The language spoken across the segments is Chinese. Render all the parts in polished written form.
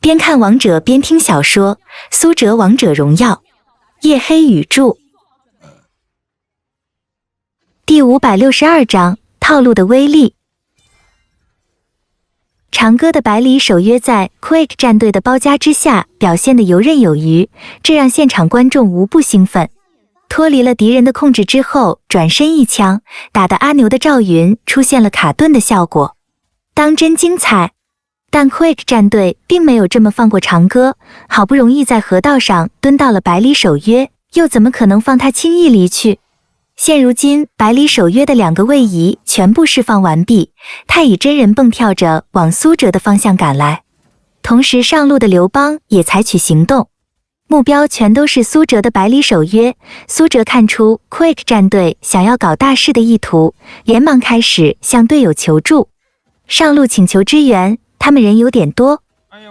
边看王者边听小说，苏哲王者荣耀，夜黑语著。第562章，套路的威力。长歌的百里守约在 Quake 战队的包夹之下表现得游刃有余，这让现场观众无不兴奋。脱离了敌人的控制之后，转身一枪打得阿牛的赵云出现了卡顿的效果，当真精彩。但 Quake 战队并没有这么放过长歌，好不容易在河道上蹲到了百里守约，又怎么可能放他轻易离去？现如今百里守约的2个位移全部释放完毕，太乙真人蹦跳着往苏哲的方向赶来，同时上路的刘邦也采取行动，目标全都是苏哲的百里守约。苏哲看出 Quake 战队想要搞大事的意图，连忙开始向队友求助，上路请求支援。他们人有点多，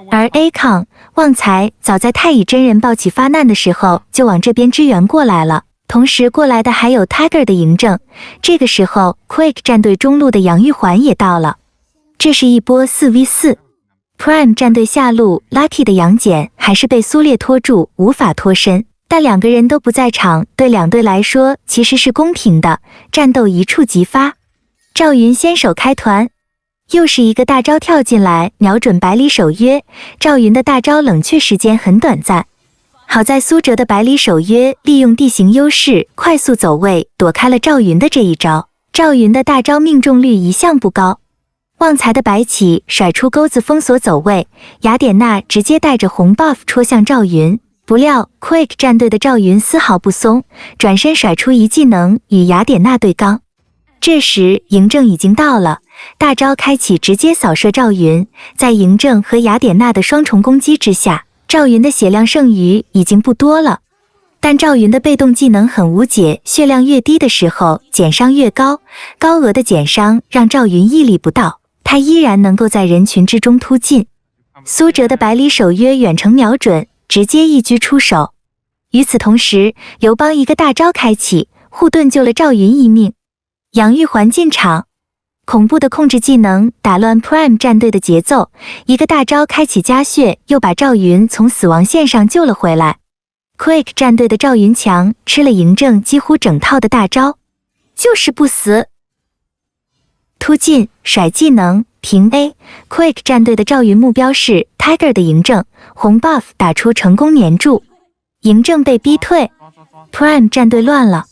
而 Acon 旺财早在太乙真人暴起发难的时候就往这边支援过来了，同时过来的还有 Tiger 的嬴政。这个时候 Quake 战队中路的杨玉环也到了，这是一波 4v4。 Prime 战队下路 Lucky 的杨戬还是被苏烈拖住无法脱身，但2个人都不在场，对2队来说其实是公平的，战斗一触即发。赵云先手开团，又是一个大招跳进来，瞄准百里守约。赵云的大招冷却时间很短暂，好在苏哲的百里守约利用地形优势快速走位，躲开了赵云的这一招。赵云的大招命中率一向不高，旺财的白起甩出钩子封锁走位，雅典娜直接带着红 buff 戳向赵云，不料 Quake 战队的赵云丝毫不松，转身甩出一技能与雅典娜对刚。这时嬴政已经到了，大招开启直接扫射赵云，在嬴政和雅典娜的双重攻击之下，赵云的血量剩余已经不多了。但赵云的被动技能很无解，血量越低的时候减伤越高，高额的减伤让赵云屹立不倒，他依然能够在人群之中突进。苏哲的百里守约远程瞄准，直接一狙出手。与此同时，刘邦一个大招开启，护盾救了赵云一命。杨玉环进场，恐怖的控制技能打乱 Prime 战队的节奏，一个大招开启加血，又把赵云从死亡线上救了回来。Quake 战队的赵云强吃了嬴政几乎整套的大招，就是不死。突进甩技能平 A， Quake 战队的赵云目标是 Tiger 的嬴政，红 buff 打出成功粘住，嬴政被逼退。 Prime 战队乱了，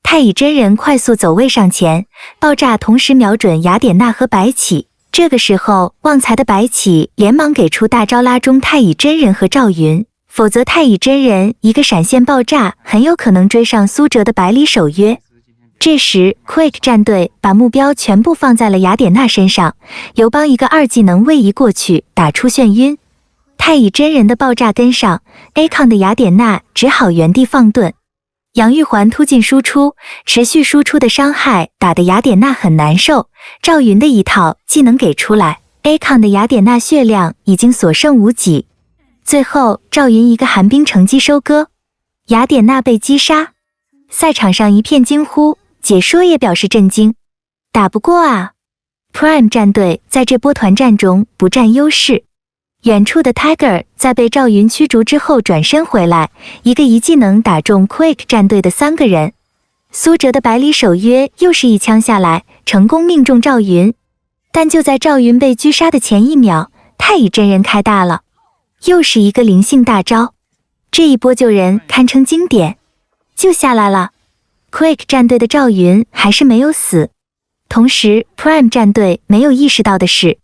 太乙真人快速走位上前，爆炸同时瞄准雅典娜和白起。这个时候旺财的白起连忙给出大招拉中太乙真人和赵云，否则太乙真人一个闪现爆炸很有可能追上苏哲的百里守约。这时 Quake 战队把目标全部放在了雅典娜身上，刘邦一个2技能位移过去打出眩晕，太乙真人的爆炸跟上， Acon 的雅典娜只好原地放盾。杨玉环突进输出，持续输出的伤害打得雅典娜很难受，赵云的一套技能给出来， Acon 的雅典娜血量已经所剩无几。最后赵云一个寒冰乘机收割，雅典娜被击杀，赛场上一片惊呼，解说也表示震惊，打不过啊。 Prime 战队在这波团战中不占优势，远处的 Tiger 在被赵云驱逐之后转身回来，一个一技能打中 Quake 战队的3个人。苏哲的百里守约又是一枪下来，成功命中赵云。但就在赵云被狙杀的前1秒，太乙真人开大了，又是一个灵性大招，这一波救人堪称经典，救下来了。 Quake 战队的赵云还是没有死，同时 Prime 战队没有意识到的是，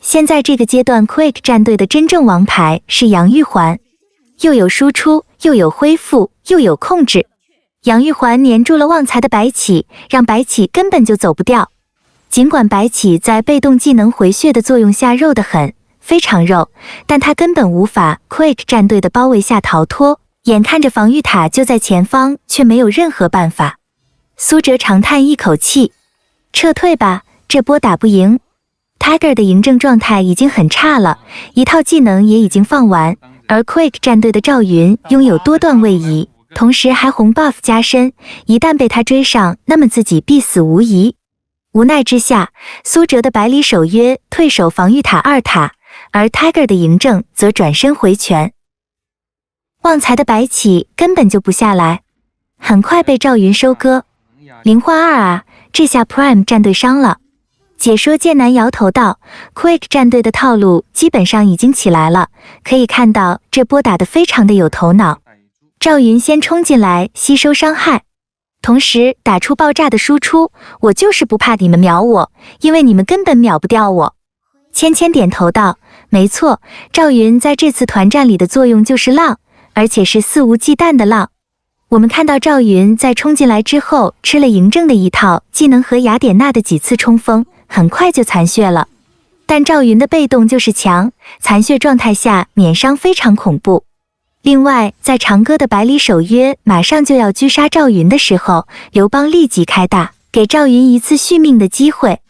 现在这个阶段 Quake 战队的真正王牌是杨玉环，又有输出，又有恢复，又有控制。杨玉环黏住了旺财的白起，让白起根本就走不掉。尽管白起在被动技能回血的作用下肉得很，非常肉，但他根本无法 Quake 战队的包围下逃脱，眼看着防御塔就在前方，却没有任何办法。苏哲长叹一口气，撤退吧，这波打不赢。Tiger 的嬴政状态已经很差了，一套技能也已经放完，而 Quake 战队的赵云拥有多段位移，同时还红 buff 加身，一旦被他追上，那么自己必死无疑。无奈之下，苏哲的百里守约退守防御塔2塔，而 Tiger 的嬴政则转身回拳。旺财的白起根本就不下来，很快被赵云收割。灵化2啊，这下 Prime 战队伤了。解说剑南摇头道 ，Quick 战队的套路基本上已经起来了，可以看到这波打得非常的有头脑。赵云先冲进来吸收伤害，同时打出爆炸的输出，我就是不怕你们秒我，因为你们根本秒不掉我。芊芊点头道，没错，赵云在这次团战里的作用就是浪，而且是肆无忌惮的浪。我们看到赵云在冲进来之后，吃了嬴政的一套技能和雅典娜的几次冲锋，很快就残血了。但赵云的被动就是强，残血状态下免伤非常恐怖。另外，在长歌的百里守约马上就要狙杀赵云的时候，刘邦立即开大，给赵云一次续命的机会。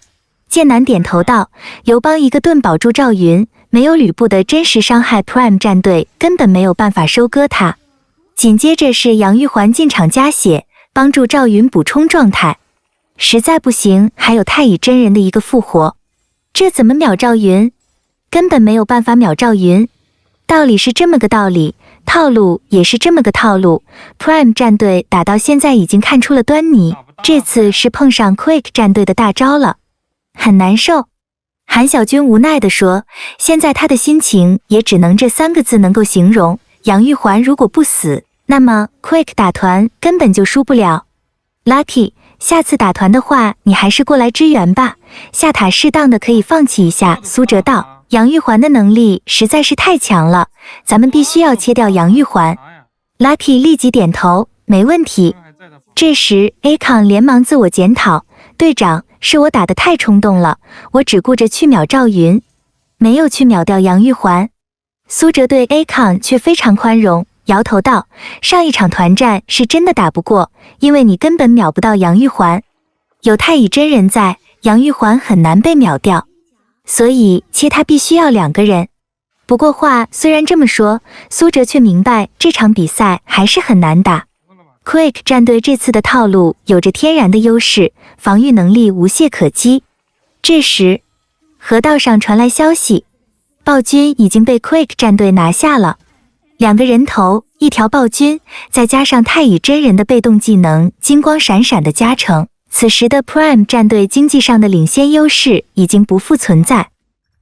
剑南点头道，刘邦一个盾保住赵云，没有吕布的真实伤害 ，Prime 战队根本没有办法收割他。紧接着是杨玉环进场加血，帮助赵云补充状态。实在不行，还有太乙真人的一个复活。这怎么秒赵云？根本没有办法秒赵云。道理是这么个道理，套路也是这么个套路。Prime 战队打到现在已经看出了端倪，这次是碰上 Quick 战队的大招了，很难受。韩小军无奈地说，现在他的心情也只能这3个字能够形容，杨玉环如果不死，那么 Quick 打团根本就输不了。Lucky， 下次打团的话，你还是过来支援吧，下塔适当的可以放弃一下。苏哲道，杨玉环的能力实在是太强了，咱们必须要切掉杨玉环。Lucky 立即点头，没问题。这时 Akon 连忙自我检讨，队长，是我打得太冲动了，我只顾着去秒赵云，没有去秒掉杨玉环。苏哲对 Akon 却非常宽容，摇头道，上一场团战是真的打不过，因为你根本秒不到杨玉环，有太乙真人在，杨玉环很难被秒掉，所以切他必须要2个人。不过话虽然这么说，苏哲却明白这场比赛还是很难打。Quick 战队这次的套路有着天然的优势，防御能力无懈可击。这时，河道上传来消息，暴君已经被 Quick 战队拿下了。2个人头，1条暴君，再加上太乙真人的被动技能金光闪闪的加成，此时的 Prime 战队经济上的领先优势已经不复存在，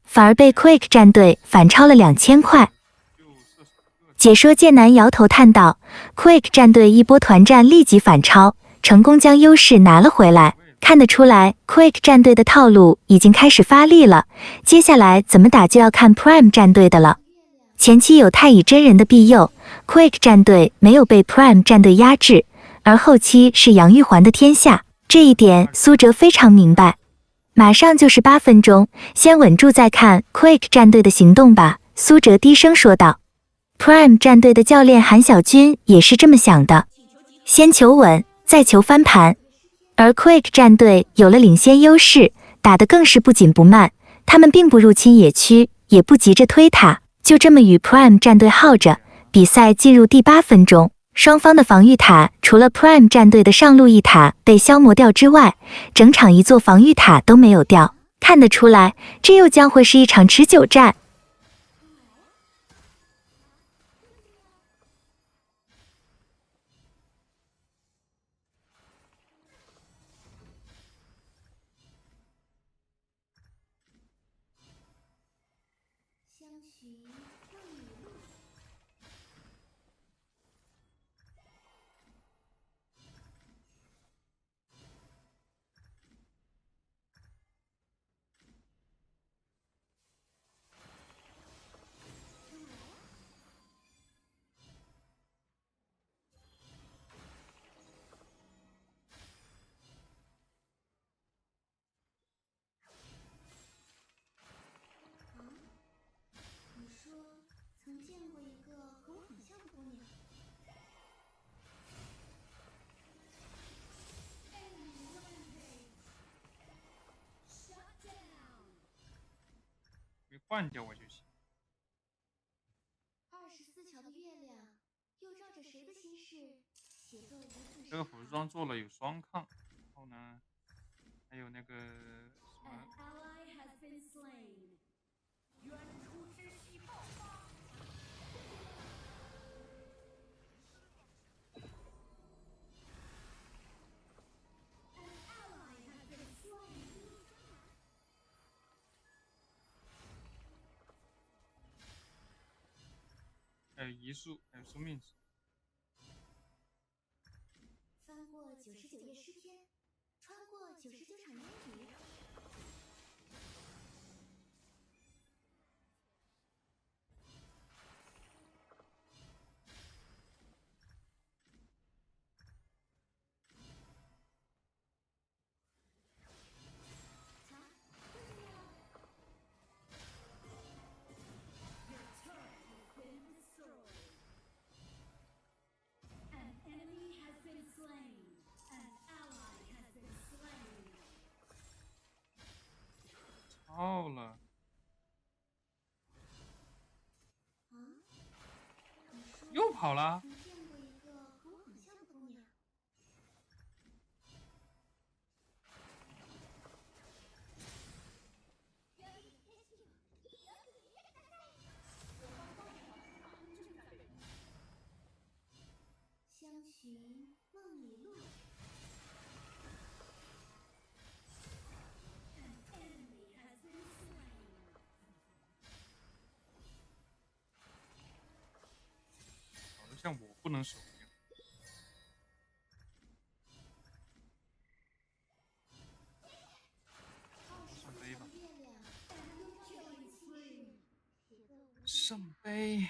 反而被 Quick 战队反超了2000块。解说剑南摇头叹道 ，Quick 战队一波团战立即反超，成功将优势拿了回来。看得出来 ，Quick 战队的套路已经开始发力了，接下来怎么打就要看 Prime 战队的了。前期有太乙真人的庇佑 ，Quick 战队没有被 Prime 战队压制，而后期是杨玉环的天下，这一点苏哲非常明白。马上就是8分钟，先稳住再看 Quick 战队的行动吧。苏哲低声说道。Prime 战队的教练韩小军也是这么想的，先求稳，再求翻盘。而 Quick 战队有了领先优势，打得更是不紧不慢，他们并不入侵野区，也不急着推塔，就这么与 Prime 战队耗着。比赛进入第8分钟，双方的防御塔除了 Prime 战队的上路一塔被消磨掉之外，整场一座防御塔都没有掉，看得出来，这又将会是一场持久战。换掉我就行。24桥的月亮又照着谁的心事写作无字。这个服装做了有双抗，然后呢，还有那个什么。有遗书，还有生命值。翻过99页诗篇，穿过99场烟雨。操了！又跑了。你见过一个和我很像的姑娘？相寻梦里路。搞得像我不能守一样。圣杯吧。圣杯。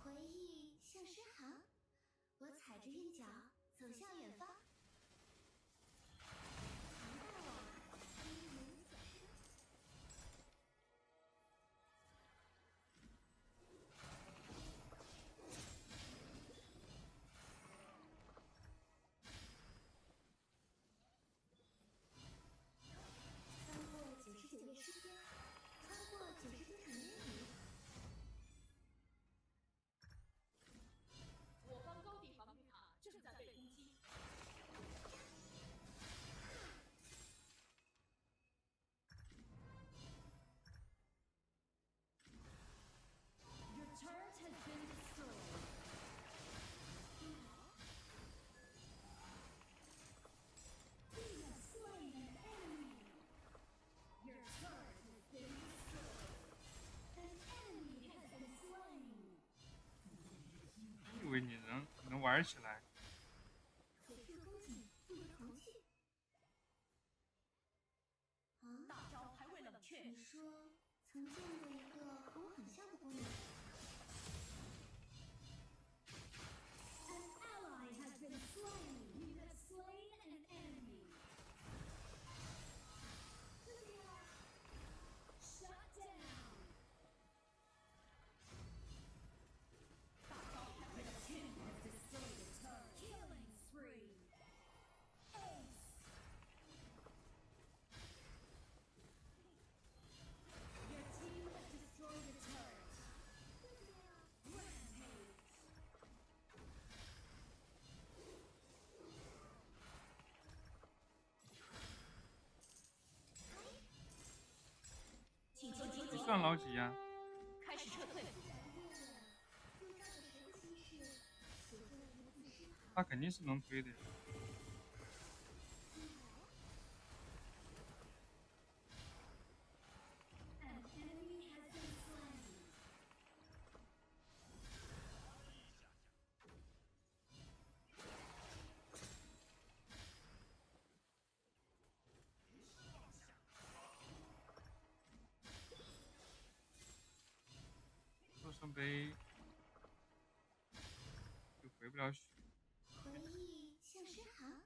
回忆像诗行，我踩着韵脚走向远方。翻过99页诗篇，穿过99场烟雨。我方高地防御塔正在被攻击。Your turret has been destroyed. You have slain an enemy. Your turret has been destroyed. An enemy has been slain. 以为你能玩起来。可触风景，不如同去。大招还未冷却。你说曾见过一个和我很像的姑娘？ An ally has been slain. You have slain an enemy. Shut down. 大招还未冷却。Has destroyed a turret. Killing spree. Ace. Your team has destroyed a turret. Rampage. 请求集你合。算老几呀？开始撤退。他肯定是能推的呀。An enemy has been slain. 做圣杯就回不了血。回忆像诗行，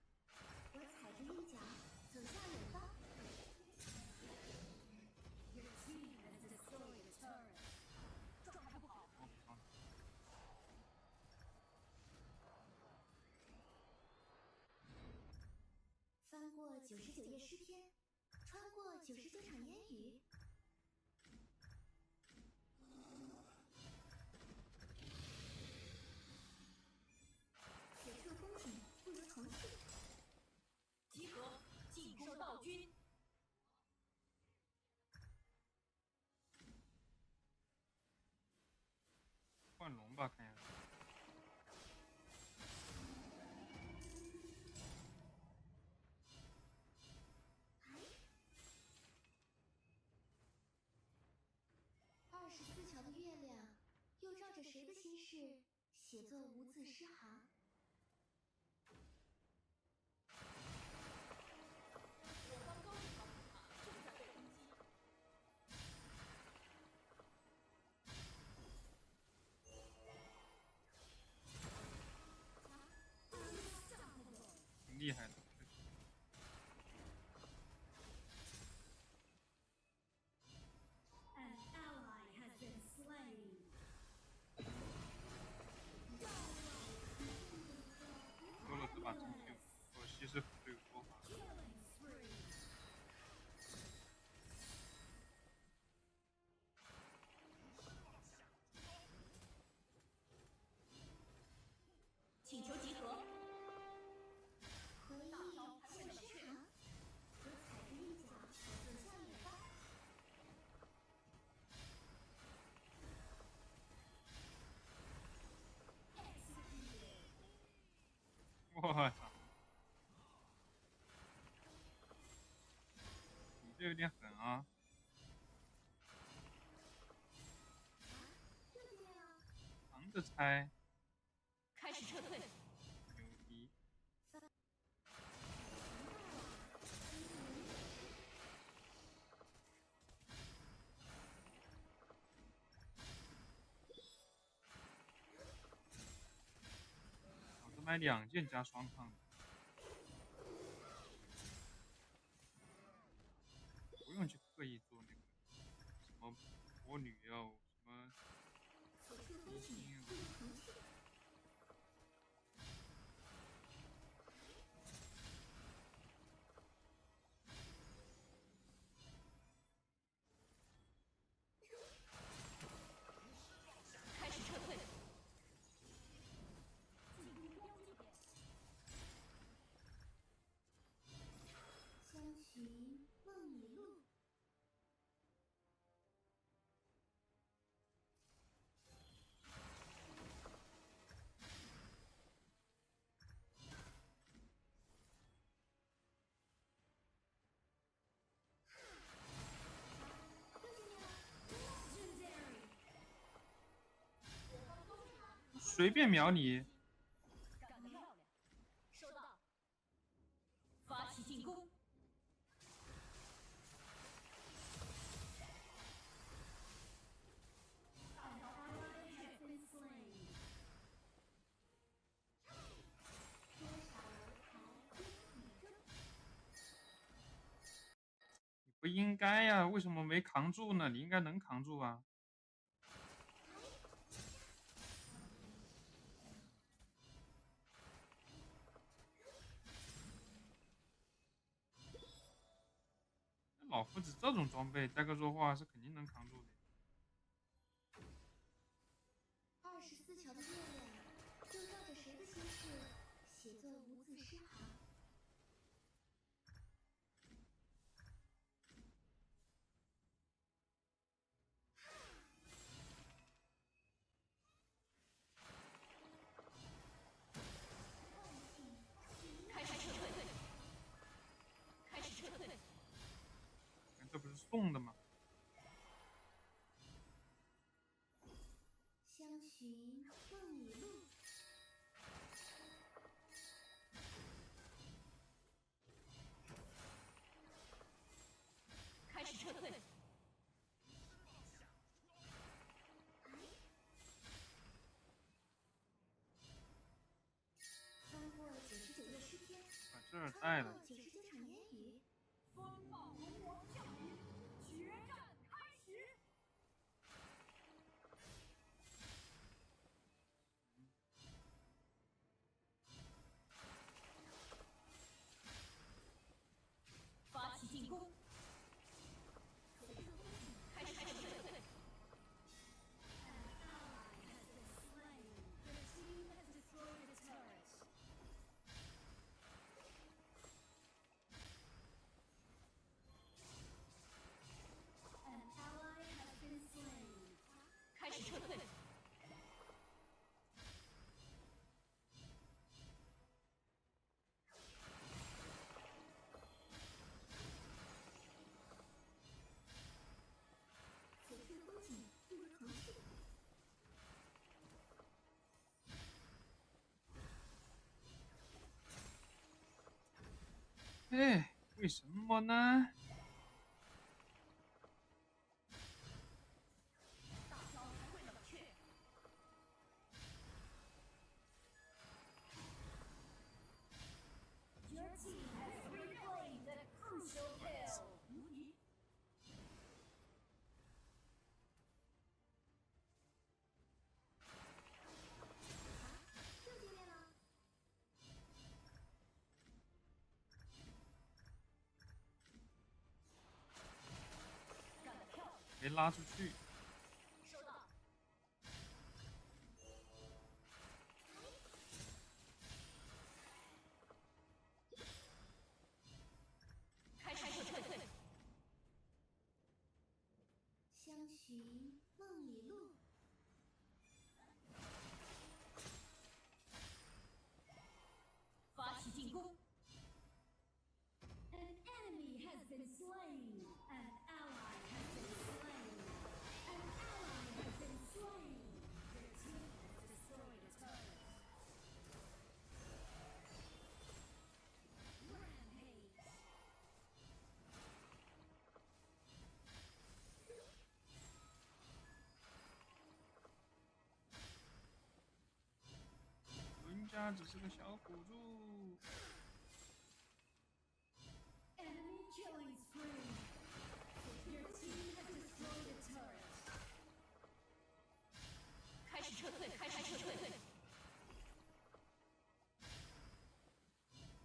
我踩着韵脚走向远方。 Your team has destroyed a turret. 状态不好。翻过99页诗篇，穿过99场烟雨。换龙吧，看样子。24桥的月亮，又照着谁的心事，写作无字诗行。我方高级防护塔正在被攻击。挺厉害的。An ally has been slain. 说了这把真秀，可惜是对国法。Killing spree. 请求集合。回忆像诗行，我踩着一脚走向远方。我操！你这有点狠啊！这就对了。扛着拆，开始撤退。牛逼！老子买2件加双抗的，不用去刻意做那个什么魔女哦，什么此处飞行明星哦。不能同气。开始撤退。进入标记点。相寻梦里路。随便秒你，干得漂亮。收到。发起进攻。An ally has been slain. 多少楼台烟雨中。你不应该呀、为什么没扛住呢？你应该能扛住啊！老夫子这种装备带个弱化是肯定能扛住的。24桥的月亮，又照着谁的心事，写作无字诗行。开始撤退。开始撤退。这不是送的吗？相寻梦里路。开始撤退。翻过99页诗篇，把这儿带了。 99场烟雨。风暴龙王降临，决战开始。发起进攻。开始撤退。An ally has been slain. Your team has destroyed a turret. 飞哎，为什么呢？大招不会冷却。Your team has replayed the crucial kill. 无敌。又见面了。干得漂亮，没拉出去。收到。开始撤退。相寻梦里路。发起进攻。An enemy has been slain. An ally has been slain. An ally has been slain. Your team has destroyed a turret. Rampage. 人家只是个小辅助。 Enemy killing spree. Your team has destroyed a turret. 开始撤退，开始撤退。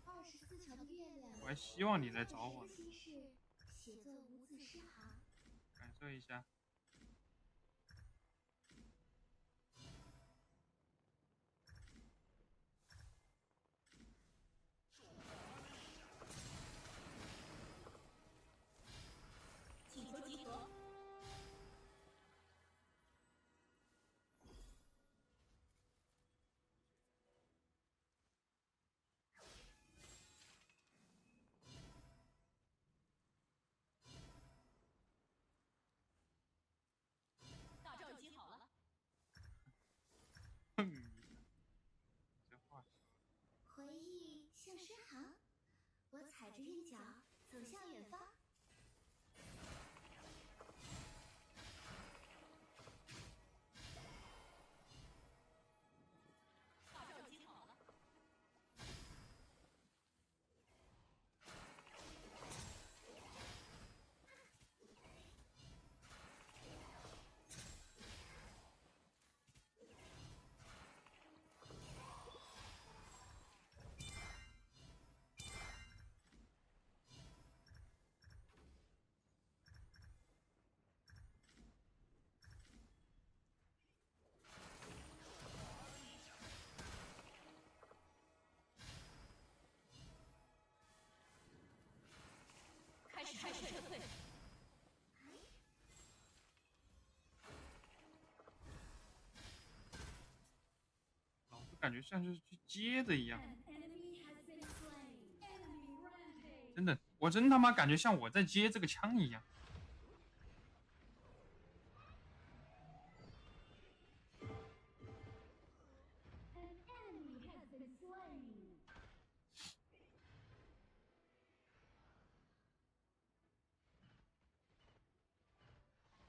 24层的月亮。我还希望你来找我呢，心事写作无字诗行。感受一下。请求集合。大招已经好了。哼一下，这话说的。回忆像诗行，我踩着韵脚走向远方。大招已经好了。开始撤退。老子感觉像是去接的一样， An enemy has been slain. Enemy rampage. 真的，我真他妈感觉像我在接这个枪一样。 An enemy has been slain.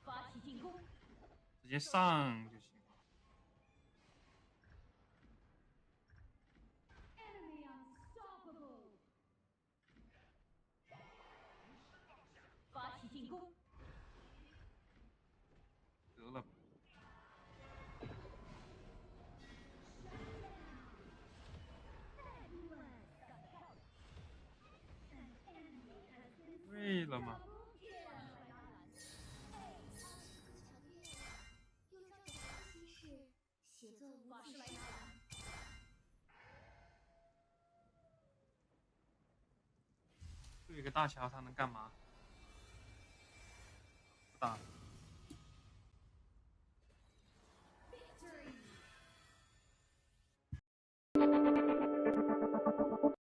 发起进攻。直接上就行了。 Enemy unstoppable. 发起进攻。得了吧， An enemy has been 为了吗？ double kill. 24层的月亮，用这种心事写作无字诗行。对个大乔他能干嘛？不打了。